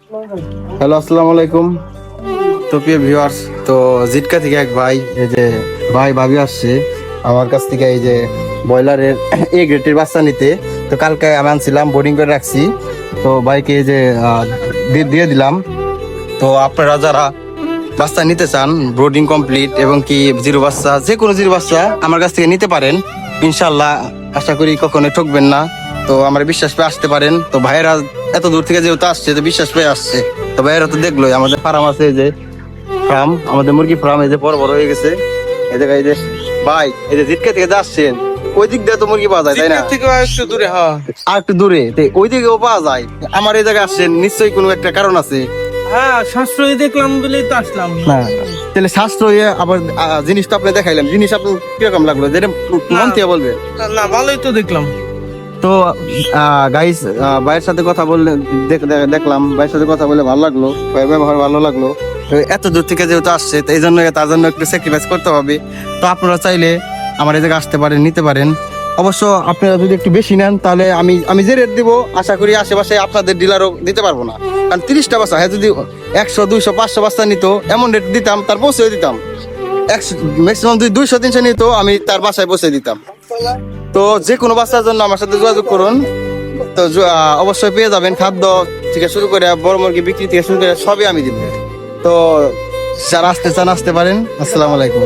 Hello, আসসালামু আলাইকুম। তো প্রিয় ভিউয়ার্স, তো জিটকা থেকে এক ভাই, এই যে ভাই ভাবি আসছে আমার কাছ থেকে এই যে ব্রয়লারের এ গ্রেডের বাচ্চা নিতে। তো কালকে আমি আনছিলাম, বোর্ডিং করে রাখছি। তো ভাইকে এই যে দিয়ে দিলাম। তো আপনারা যারা বাচ্চা নিতে চান, ব্রোডিং কমপ্লিট এবং কি জিরো বাচ্চা, যে কোনো জিরো বাচ্চা আমার কাছ থেকে নিতে পারেন ইনশাল্লাহ। আশা করি কখনো ঠকবেন না। তো আমার বিশ্বাস পেয়ে আসতে পারেন। তো ভাইয়েরা এত দূর থেকে যেহেতু আসছে, তো বিশ্বাস পেয়ে আসছে। তো ভাইয়েরা তো দেখলোই আমাদের ফার্ম আছে, এই যে ফার্ম, আমাদের মুরগি ফার্ম এই যে বড় বড় হয়ে গেছে। এই জায়গায় এই যে ভাই, এই যে জিটকা থেকে আসছেন, ওই দিক দিয়ে তো মুরগি পাওয়া যায়, তাই না? থেকে একটু দূরে, হ্যাঁ আর একটু দূরে, তো ওই দিকেও পাওয়া যায়। আমার এই জায়গায় আসছেন নিশ্চয়ই কোনো একটা কারণ আছে। হ্যাঁ, সাশ্রয়ী দেখলাম বলেই তো আসলাম। না, তাহলে সাশ্রয় আবার জিনিসটা আপনি দেখাইলাম, জিনিস আপনার কিরকম লাগলো যেটা মন থেকে বলবে? না, ভালোই তো দেখলাম। তো গাইস, ভাইয়ের সাথে কথা বললে দেখলাম, ভাইয়ের সাথে কথা বলে ভালো লাগলো, ভাইয়ের ব্যবহার ভালো লাগলো। তো এত দূর থেকে যেহেতু আসছে, তো এই জন্য তার জন্য একটু স্যাক্রিফাইস করতে হবে। তো আপনারা চাইলে আমার এই জায়গায় আসতে পারেন, নিতে পারেন। অবশ্য আপনারা যদি একটু বেশি নেন, তাহলে আমি যে রেট দিব আশা করি আশেপাশে আপনাদের ডিলারও দিতে পারবো না। কারণ 30টা বাচ্চা, হ্যাঁ যদি 100, 200, 500 বাচ্চা নিত, এমন রেট দিতাম, তার পৌঁছেও দিতাম। ম্যাক্সিমাম 200, 300 নিত, আমি তার বাসায় পৌঁছে দিতাম। তো যে কোনো বাচ্চার জন্য আমার সাথে যোগাযোগ করুন। তো অবশ্যই পেয়ে যাবেন। খাদ্য থেকে শুরু করে বড় মুরগি বিক্রি থেকে শুরু করে সবই আমি দিব। তো যারা আসতে চান আসতে পারেন। আসসালামু আলাইকুম।